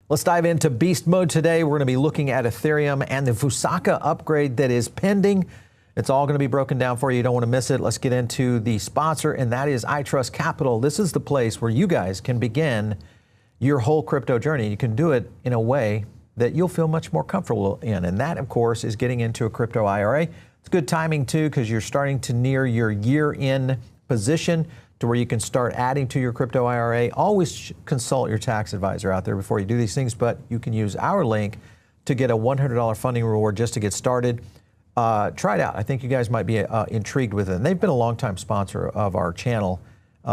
Let's dive into beast mode today. We're going to be looking at Ethereum and the Fusaka upgrade that is pending. It's all going to be broken down for you. You don't want to miss it. Let's get into the sponsor, and that is I Trust Capital. This is the place where you guys can begin your whole crypto journey. You can do it in a way that you'll feel much more comfortable in. And that, of course, is getting into a crypto IRA. It's good timing, too, because you're starting to near your year-in position to where you can start adding to your crypto IRA. Always consult your tax advisor out there before you do these things, but you can use our link to get a $100 funding reward just to get started. Try it out. I think you guys might be intrigued with it. And they've been a longtime sponsor of our channel,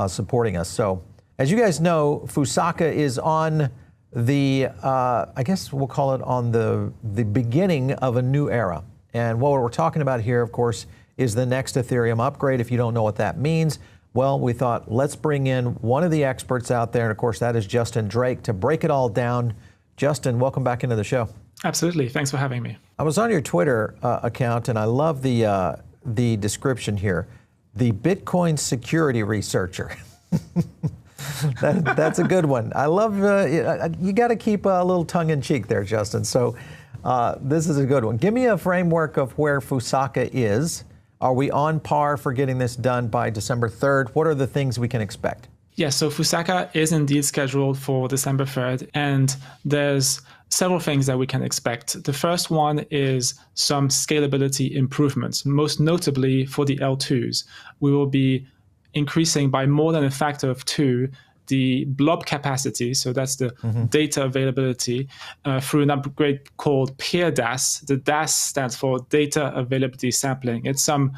supporting us. So as you guys know, Fusaka is on the, I guess we'll call it on the beginning of a new era. And what we're talking about here, of course, is the next Ethereum upgrade. If you don't know what that means, well, we thought let's bring in one of the experts out there. And of course, that is Justin Drake to break it all down. Justin, welcome back into the show. Absolutely. Thanks for having me. I was on your Twitter account, and I love the description here. The Bitcoin security researcher. That's a good one. I love, you got to keep a little tongue in cheek there, Justin. So this is a good one. Give me a framework of where Fusaka is. Are we on par for getting this done by December 3rd? What are the things we can expect? Yes, so Fusaka is indeed scheduled for December 3rd, and there's several things that we can expect. The first one is some scalability improvements, most notably for the L2s. We will be increasing by more than a factor of 2 the blob capacity, so that's the data availability, through an upgrade called peer DAS. The DAS stands for Data Availability Sampling. It's some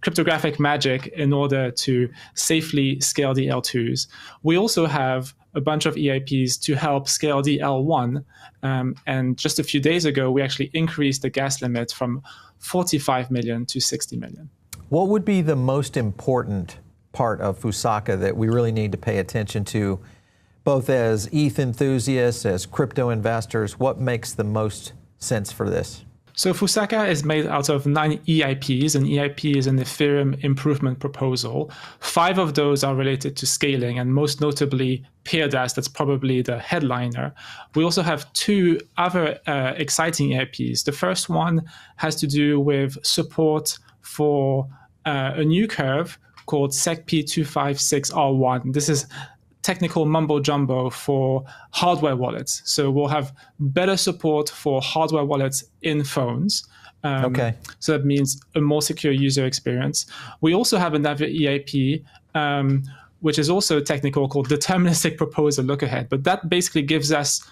cryptographic magic in order to safely scale the L2s. We also have a bunch of EIPs to help scale the L1. And just a few days ago, we actually increased the gas limit from 45 million to 60 million. What would be the most important part of Fusaka that we really need to pay attention to, both as ETH enthusiasts, as crypto investors? What makes the most sense for this? So Fusaka is made out of 9 EIPs. An EIP is an Ethereum improvement proposal. 5 of those are related to scaling, and most notably PeerDAS, that's probably the headliner. We also have 2 other exciting EIPs. The first one has to do with support for a new curve called SecP256R1. This is technical mumbo jumbo for hardware wallets. So we'll have better support for hardware wallets in phones. Okay. So that means a more secure user experience. We also have another EIP, which is also technical, called deterministic proposal look ahead. But that basically gives us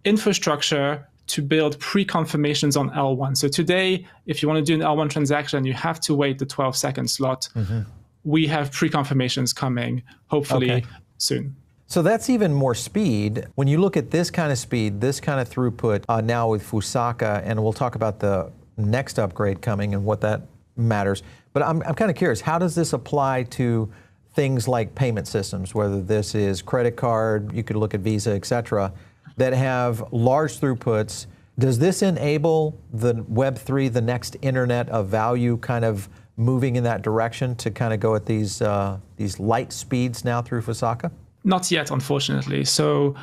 infrastructure to build pre-confirmations on L1. So today, if you want to do an L1 transaction, you have to wait the 12-second slot. We have pre-confirmations coming, hopefully soon. So that's even more speed. When you look at this kind of speed, this kind of throughput now with Fusaka, and we'll talk about the next upgrade coming and what that matters. But I'm kind of curious, how does this apply to things like payment systems, whether this is credit card, you could look at Visa, et cetera, that have large throughputs? Does this enable the Web3, the next internet of value, kind of moving in that direction to kind of go at these light speeds now through Fusaka? Not yet, unfortunately. So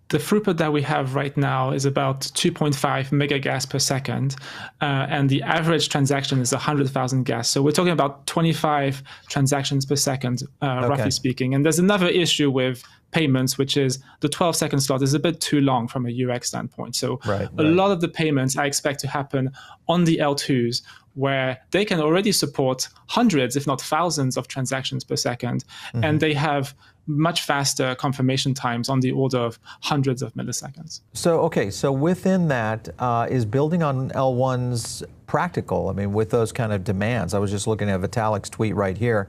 the throughput that we have right now is about 2.5 megagas per second, and the average transaction is 100,000 gas. So we're talking about 25 transactions per second, roughly speaking. And there's another issue with payments, which is the 12-second slot is a bit too long from a UX standpoint. So a lot of the payments I expect to happen on the L2s, where they can already support hundreds, if not thousands, of transactions per second, and they have much faster confirmation times on the order of hundreds of milliseconds. So, so within that, is building on L1s practical? I mean, with those kind of demands, I was just looking at Vitalik's tweet right here.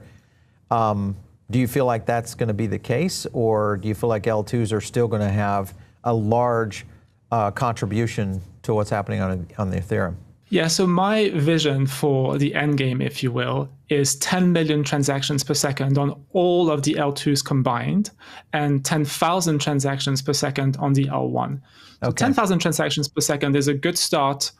Do you feel like that's going to be the case, or do you feel like L2s are still going to have a large contribution to what's happening on the Ethereum? Yeah, so my vision for the end game, if you will, is 10 million transactions per second on all of the L2s combined, and 10,000 transactions per second on the L1. So 10,000 transactions per second is a good start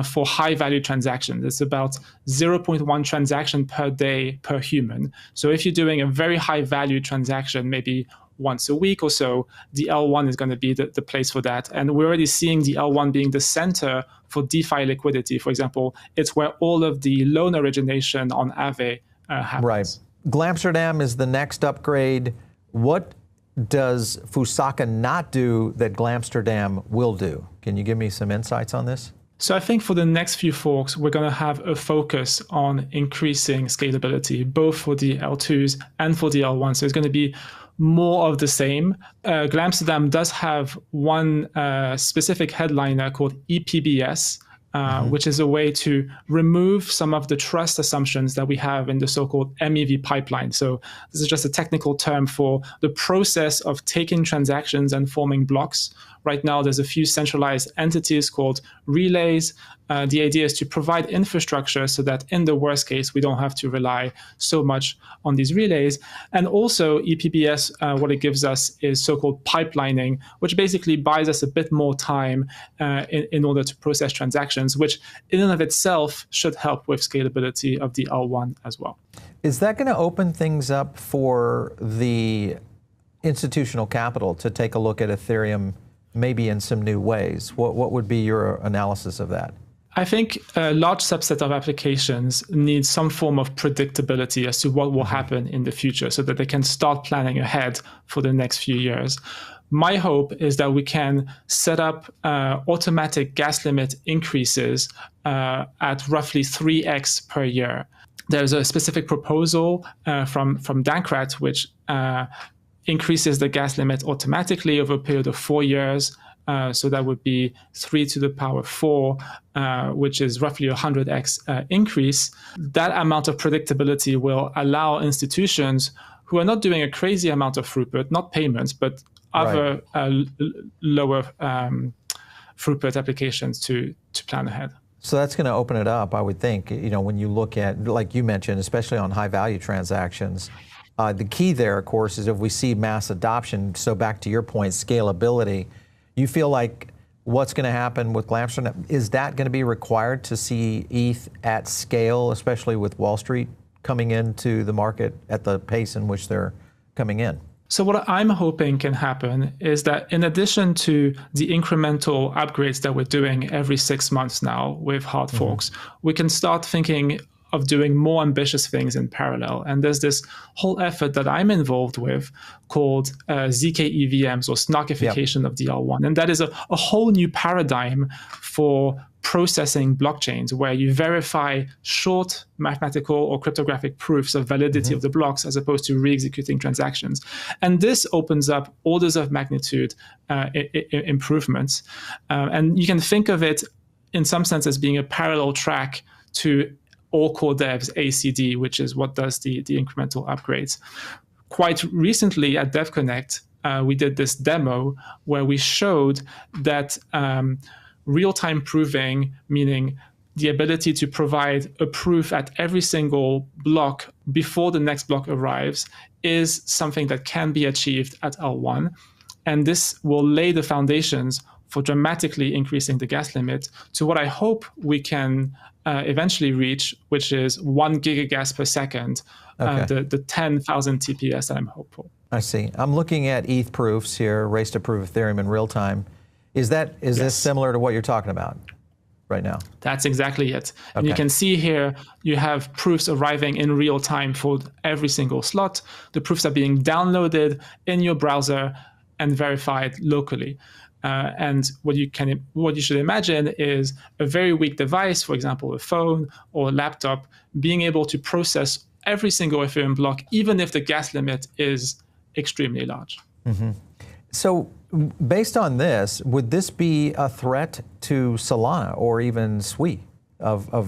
for high-value transactions. It's about 0.1 transaction per day per human. So if you're doing a very high-value transaction, maybe once a week or so, the L1 is going to be the place for that. And we're already seeing the L1 being the center for DeFi liquidity. For example, it's where all of the loan origination on Aave happens. Right. Glamsterdam is the next upgrade. What does Fusaka not do that Glamsterdam will do? Can you give me some insights on this? So I think for the next few forks, we're going to have a focus on increasing scalability, both for the L2s and for the L1s. So it's going to be more of the same. Glamsterdam does have one specific headliner called EPBS, which is a way to remove some of the trust assumptions that we have in the so-called MEV pipeline. So this is just a technical term for the process of taking transactions and forming blocks. Right now, there's a few centralized entities called relays. The idea is to provide infrastructure so that in the worst case, we don't have to rely so much on these relays. And also EPBS, what it gives us is so-called pipelining, which basically buys us a bit more time in order to process transactions, which in and of itself should help with scalability of the L1 as well. Is that going to open things up for the institutional capital to take a look at Ethereum maybe in some new ways? What would be your analysis of that? I think a large subset of applications need some form of predictability as to what will happen in the future so that they can start planning ahead for the next few years. My hope is that we can set up automatic gas limit increases at roughly 3x per year. There's a specific proposal from Dankrat, which increases the gas limit automatically over a period of 4 years. So that would be 3 to the power 4, which is roughly a 100x increase. That amount of predictability will allow institutions who are not doing a crazy amount of throughput, not payments, but other lower throughput applications to plan ahead. So that's going to open it up, I would think. You know, when you look at, like you mentioned, especially on high value transactions, the key there, of course, is if we see mass adoption. So back to your point, scalability. You feel like what's going to happen with Glamsterdam, is that going to be required to see ETH at scale, especially with Wall Street coming into the market at the pace in which they're coming in? So what I'm hoping can happen is that in addition to the incremental upgrades that we're doing every 6 months now with hard forks, we can start thinking of doing more ambitious things in parallel. And there's this whole effort that I'm involved with called ZK EVMs, or snarkification of the L1. And that is a whole new paradigm for processing blockchains, where you verify short mathematical or cryptographic proofs of validity of the blocks as opposed to re-executing transactions. And this opens up orders of magnitude improvements. And you can think of it in some sense as being a parallel track to all core devs ACD, which is what does the incremental upgrades. Quite recently at DevConnect, we did this demo where we showed that real-time proving, meaning the ability to provide a proof at every single block before the next block arrives, is something that can be achieved at L1. And this will lay the foundations for dramatically increasing the gas limit to what I hope we can eventually reach, which is 1 gigagas per second, the 10,000 TPS that I'm hopeful. I see. I'm looking at ETH proofs here, race to prove Ethereum in real time. Is this similar to what you're talking about right now? That's exactly it. And you can see here, you have proofs arriving in real time for every single slot. The proofs are being downloaded in your browser and verified locally. And what you should imagine is a very weak device, for example, a phone or a laptop, being able to process every single Ethereum block, even if the gas limit is extremely large. So based on this, would this be a threat to Solana or even Sui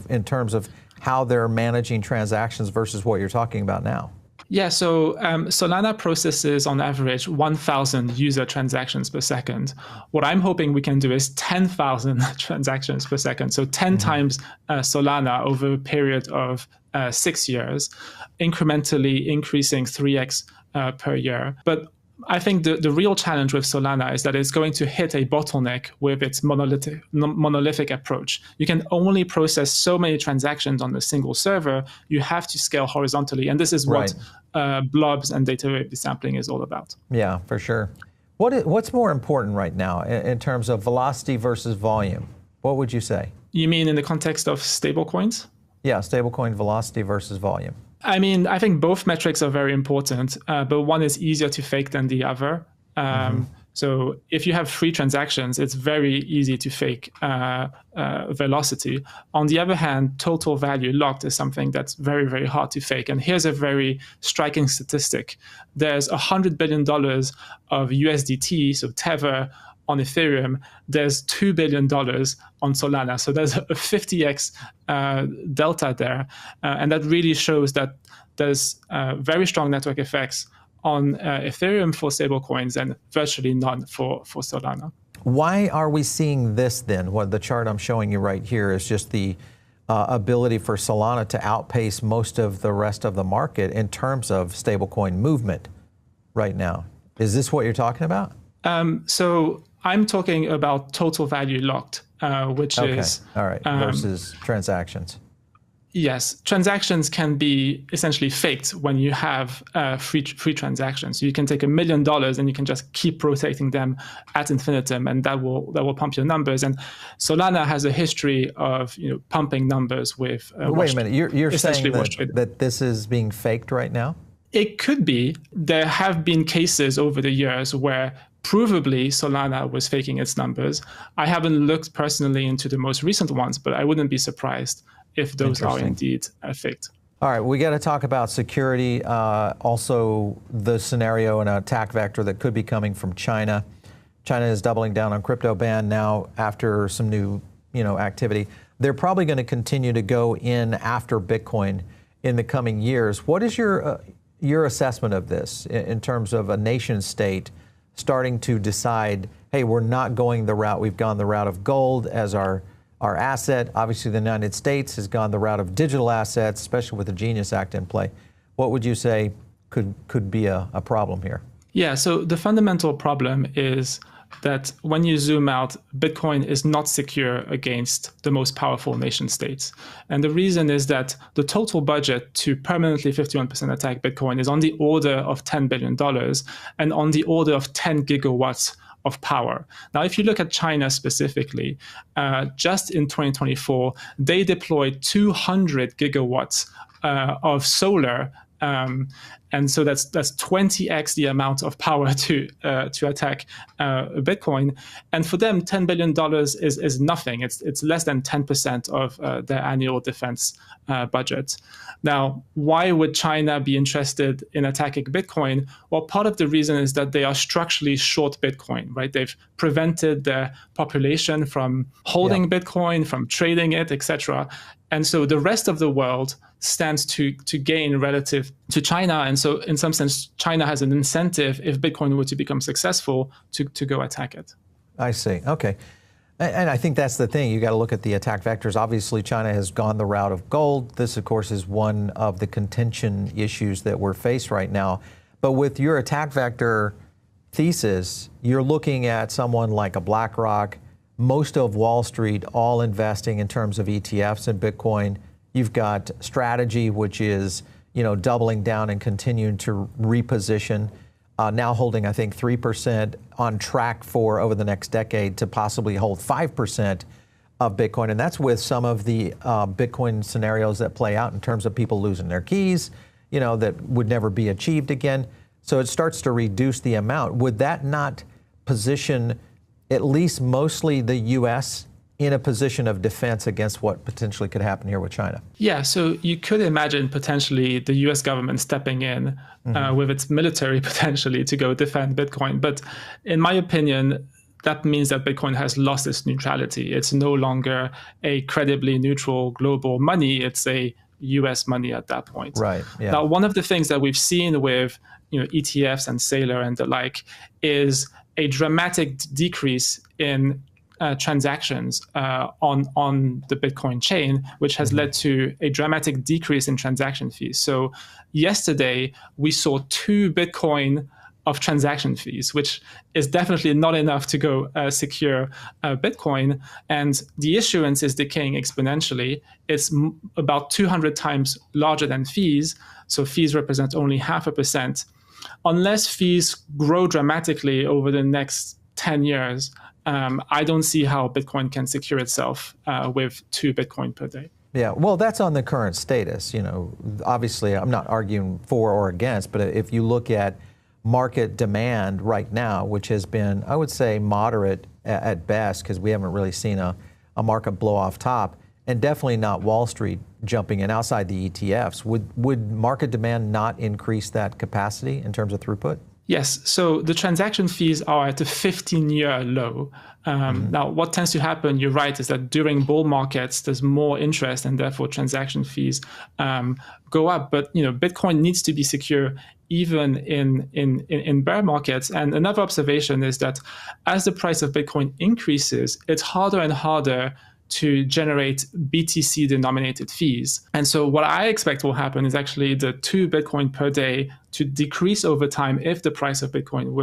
in terms of how they're managing transactions versus what you're talking about now? Yeah, so Solana processes on average 1,000 user transactions per second. What I'm hoping we can do is 10,000 transactions per second. So 10 times Solana over a period of 6 years, incrementally increasing 3x per year. But I think the real challenge with Solana is that it's going to hit a bottleneck with its monolithic approach. You can only process so many transactions on a single server. You have to scale horizontally. And this is what blobs and data rate sampling is all about. Yeah, for sure. What's more important right now in terms of velocity versus volume? What would you say? You mean in the context of stablecoins? Yeah, stablecoin velocity versus volume. I mean, I think both metrics are very important, but one is easier to fake than the other. So if you have free transactions, it's very easy to fake velocity. On the other hand, total value locked is something that's very, very hard to fake. And here's a very striking statistic. There's $100 billion of USDT, so Tether, on Ethereum. There's $2 billion on Solana. So there's a 50x delta there. And that really shows that there's very strong network effects on Ethereum for stablecoins and virtually none for Solana. Why are we seeing this then? What the chart I'm showing you right here is just the ability for Solana to outpace most of the rest of the market in terms of stablecoin movement right now. Is this what you're talking about? So I'm talking about total value locked, which is... All right, versus transactions. Yes, transactions can be essentially faked when you have free transactions. You can take $1 million and you can just keep rotating them ad infinitum, and that will pump your numbers. And Solana has a history of pumping numbers with. Wait a minute, you're saying that this is being faked right now? It could be. There have been cases over the years where provably Solana was faking its numbers. I haven't looked personally into the most recent ones, but I wouldn't be surprised if those are indeed faked. All right, we got to talk about security. Also, the scenario and attack vector that could be coming from China. China is doubling down on crypto ban now after some new, activity. They're probably going to continue to go in after Bitcoin in the coming years. What is your assessment of this in terms of a nation state starting to decide, hey, we're not going the route, we've gone the route of gold as our asset. Obviously, the United States has gone the route of digital assets, especially with the Genius Act in play. What would you say could be a problem here? Yeah, so the fundamental problem is that when you zoom out, Bitcoin is not secure against the most powerful nation states. And the reason is that the total budget to permanently 51% attack Bitcoin is on the order of $10 billion and on the order of 10 gigawatts of power. Now, if you look at China specifically, just in 2024, they deployed 200 gigawatts of solar. And so that's 20x the amount of power to attack Bitcoin. And for them, $10 billion is nothing. It's less than 10% of their annual defense budget. Now, why would China be interested in attacking Bitcoin? Well, part of the reason is that they are structurally short Bitcoin, right? They've prevented their population from holding Bitcoin, from trading it, etc. And so the rest of the world stands to gain relative to China. And so in some sense, China has an incentive, if Bitcoin were to become successful, to go attack it. I see. Okay. And I think that's the thing. You got to look at the attack vectors. Obviously, China has gone the route of gold. This, of course, is one of the contention issues that we're faced right now. But with your attack vector thesis, you're looking at someone like a BlackRock, most of Wall Street all investing in terms of ETFs and Bitcoin. You've got Strategy, which is, doubling down and continuing to reposition, now holding, I think, 3%, on track for over the next decade to possibly hold 5% of Bitcoin. And that's with some of the Bitcoin scenarios that play out in terms of people losing their keys, that would never be achieved again. So it starts to reduce the amount. Would that not position at least mostly the U.S. in a position of defense against what potentially could happen here with China? Yeah, so you could imagine potentially the U.S. government stepping in with its military potentially to go defend Bitcoin. But in my opinion, that means that Bitcoin has lost its neutrality. It's no longer a credibly neutral global money. It's a U.S. money at that point. Right. Yeah. Now, one of the things that we've seen with ETFs and Sailor and the like is a dramatic decrease in transactions on the Bitcoin chain, which has led to a dramatic decrease in transaction fees. So yesterday, we saw 2 Bitcoin of transaction fees, which is definitely not enough to go secure Bitcoin. And the issuance is decaying exponentially. It's about 200 times larger than fees. So fees represent only 0.5%. Unless fees grow dramatically over the next 10 years, I don't see how Bitcoin can secure itself with 2 Bitcoin per day. Yeah, well, that's on the current status. You know, obviously, I'm not arguing for or against, but if you look at market demand right now, which has been, I would say, moderate at best, because we haven't really seen a market blow off top, and definitely not Wall Street jumping in outside the ETFs, would market demand not increase that capacity in terms of throughput? Yes, so the transaction fees are at a 15-year low. Now, what tends to happen, you're right, is that during bull markets, there's more interest and therefore transaction fees go up. But Bitcoin needs to be secure even in bear markets. And another observation is that as the price of Bitcoin increases, it's harder and harder to generate BTC denominated fees. And so what I expect will happen is actually the 2 Bitcoin per day to decrease over time if the price of Bitcoin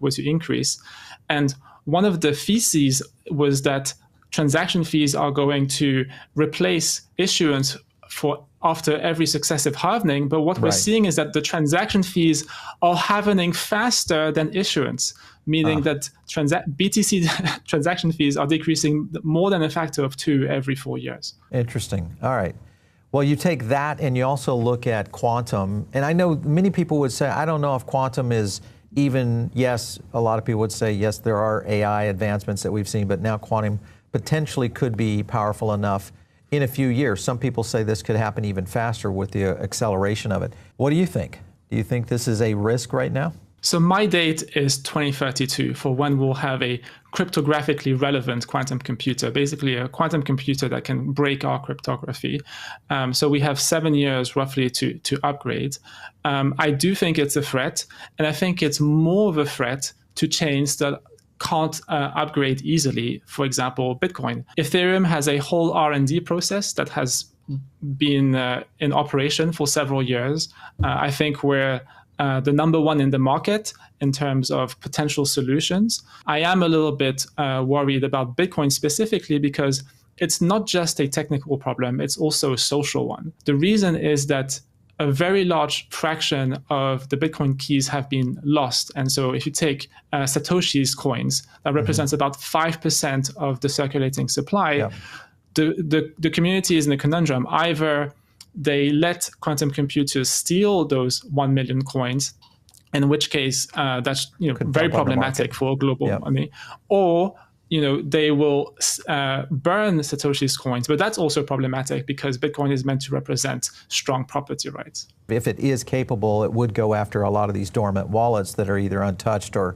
were to increase. And one of the theses was that transaction fees are going to replace issuance for after every successive halvening. But what we're seeing is that the transaction fees are halvening faster than issuance, meaning that BTC transaction fees are decreasing more than a factor of 2 every 4 years. Interesting. All right. Well, you take that and you also look at quantum. And I know many people would say, I don't know if quantum is even, yes, a lot of people would say, yes, there are AI advancements that we've seen, but now quantum potentially could be powerful enough in a few years. Some people say this could happen even faster with the acceleration of it. What do you think? Do you think this is a risk right now? So my date is 2032 for when we'll have a cryptographically relevant quantum computer, basically a quantum computer that can break our cryptography. So we have 7 years roughly to upgrade. I do think it's a threat, and I think it's more of a threat to chains that can't upgrade easily. For example, Bitcoin. Ethereum has a whole R&D process that has been in operation for several years. I think we're the number one in the market in terms of potential solutions. I am a little bit worried about Bitcoin specifically because it's not just a technical problem, it's also a social one. The reason is that a very large fraction of the Bitcoin keys have been lost. And so if you take Satoshi's coins, that represents about 5% of the circulating supply. The community is in a conundrum. Either they let quantum computers steal those 1 million coins, in which case that's very problematic for global money, or they will burn Satoshi's coins, but that's also problematic because Bitcoin is meant to represent strong property rights. If it is capable, it would go after a lot of these dormant wallets that are either untouched or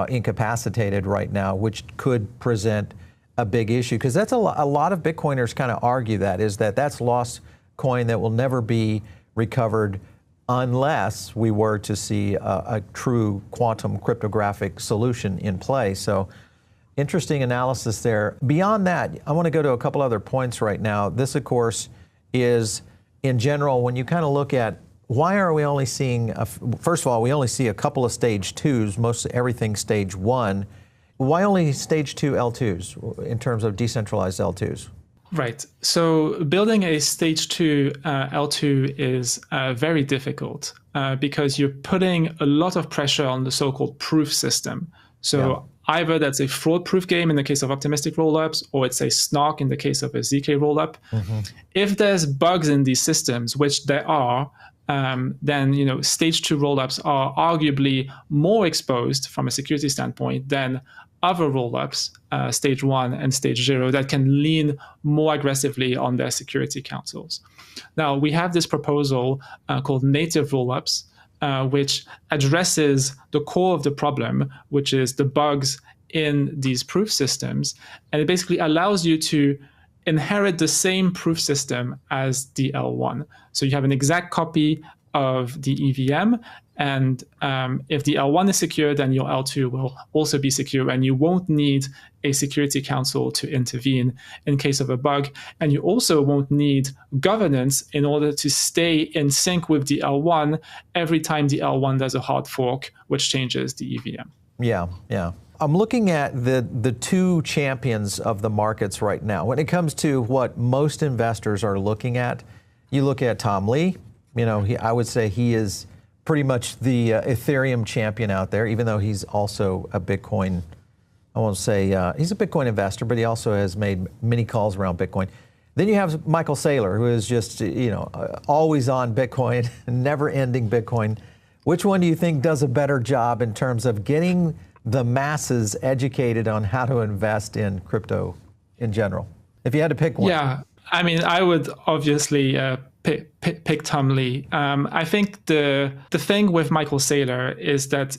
incapacitated right now, which could present a big issue. Because that's a lot of Bitcoiners kind of argue that's lost coin that will never be recovered unless we were to see a true quantum cryptographic solution in play. So interesting analysis there. Beyond that, I want to go to a couple other points right now. This, of course, is in general, when you kind of look at why are we only seeing, first of all, we only see a couple of stage 2s, most everything stage 1. Why only stage 2 L2s in terms of decentralized L2s? Right. So building a stage 2 L2 is very difficult because you're putting a lot of pressure on the so-called proof system. So either that's a fraud-proof game in the case of optimistic rollups, or it's a snark in the case of a ZK rollup. If there's bugs in these systems, which there are, then stage 2 rollups are arguably more exposed from a security standpoint than other rollups, stage 1 and stage 0, that can lean more aggressively on their security counsels. Now, we have this proposal called native rollups, which addresses the core of the problem, which is the bugs in these proof systems. And it basically allows you to inherit the same proof system as the L1. So you have an exact copy of the EVM, And if the L1 is secure, then your L2 will also be secure, and you won't need a security council to intervene in case of a bug. And you also won't need governance in order to stay in sync with the L1 every time the L1 does a hard fork, which changes the EVM. Yeah, yeah. I'm looking at the two champions of the markets right now. When it comes to what most investors are looking at, you look at Tom Lee. You know, I would say he is pretty much the Ethereum champion out there, even though he's also a Bitcoin, I won't say, he's a Bitcoin investor, but he also has made many calls around Bitcoin. Then you have Michael Saylor, who is just, you know, always on Bitcoin, never ending Bitcoin. Which one do you think does a better job in terms of getting the masses educated on how to invest in crypto in general? If you had to pick one. Yeah, I mean, I would obviously pick Tom Lee. I think the thing with Michael Saylor is that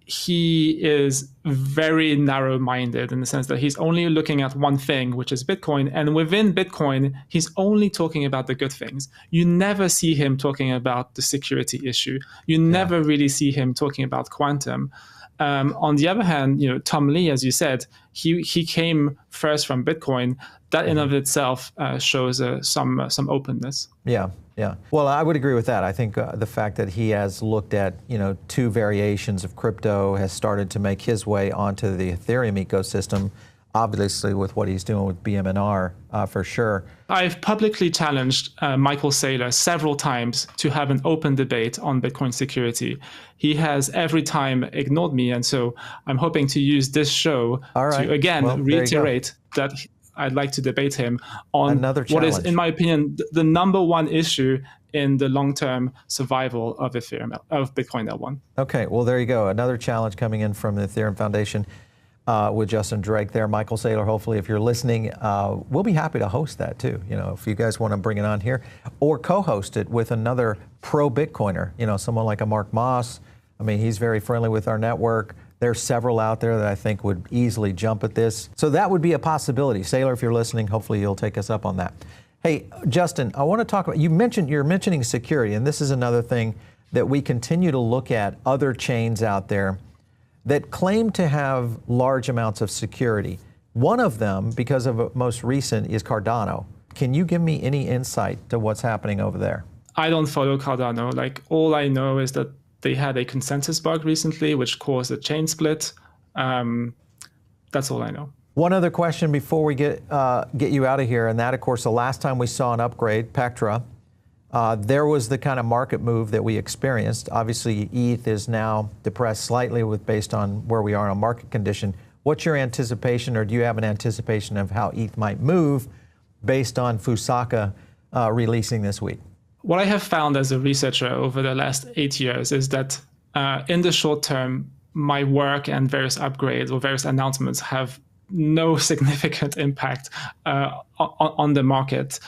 he is very narrow-minded in the sense that he's only looking at one thing, which is Bitcoin. And within Bitcoin, he's only talking about the good things. You never see him talking about the security issue. You never really see him talking about quantum. On the other hand, you know, Tom Lee, as you said, he came first from Bitcoin. That in of itself shows some openness. Yeah, yeah. Well, I would agree with that. I think the fact that he has looked at, you know, two variations of crypto, has started to make his way onto the Ethereum ecosystem, obviously with what he's doing with BMNR for sure. I've publicly challenged Michael Saylor several times to have an open debate on Bitcoin security. He has every time ignored me, and so I'm hoping to use this show to again reiterate that I'd like to debate him on what is, in my opinion, the number one issue in the long-term survival of Ethereum, of Bitcoin L1. Okay, well, there you go. Another challenge coming in from the Ethereum Foundation with Justin Drake there. Michael Saylor, hopefully, if you're listening, we'll be happy to host that too. You know, if you guys want to bring it on here or co-host it with another pro-Bitcoiner, you know, someone like a Mark Moss. I mean, he's very friendly with our network. There's several out there that I think would easily jump at this. So that would be a possibility. Saylor, if you're listening, hopefully you'll take us up on that. Hey, Justin, I want to talk about, you're mentioning security, and this is another thing that we continue to look at other chains out there that claim to have large amounts of security. One of them, because of most recent, is Cardano. Can you give me any insight to what's happening over there? I don't follow Cardano. Like, all I know is that they had a consensus bug recently, which caused a chain split. That's all I know. One other question before we get you out of here, and that, of course, the last time we saw an upgrade, Pectra, there was the kind of market move that we experienced. Obviously, ETH is now depressed slightly based on where we are in a market condition. What's your anticipation, or do you have an anticipation of how ETH might move based on Fusaka releasing this week? What I have found as a researcher over the last 8 years is that in the short term, my work and various upgrades or various announcements have no significant impact on the market.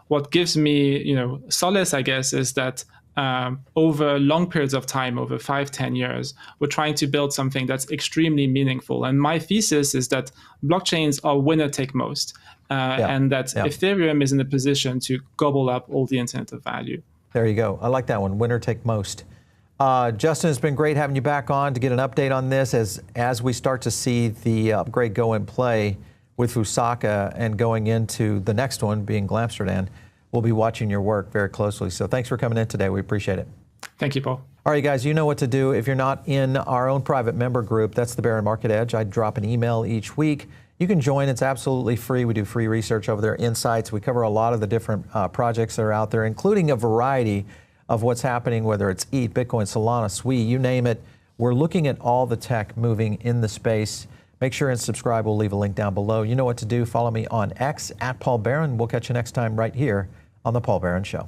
What gives me, you know, solace, I guess, is that over long periods of time, over 5-10 years, we're trying to build something that's extremely meaningful. And my thesis is that blockchains are winner take most. And that Ethereum is in a position to gobble up all the internet of value. There you go. I like that one. Winner take most. Justin, it's been great having you back on to get an update on this as we start to see the upgrade go in play with Fusaka and going into the next one being Glamsterdam. We'll be watching your work very closely. So thanks for coming in today. We appreciate it. Thank you, Paul. All right, guys, you know what to do. If you're not in our own private member group, that's the Bear Market Edge. I drop an email each week. You can join. It's absolutely free. We do free research over there, insights. We cover a lot of the different projects that are out there, including a variety of what's happening, whether it's ETH, Bitcoin, Solana, SWI, you name it. We're looking at all the tech moving in the space. Make sure and subscribe. We'll leave a link down below. You know what to do. Follow me on X @PaulBaron. We'll catch you next time right here on The Paul Baron Show.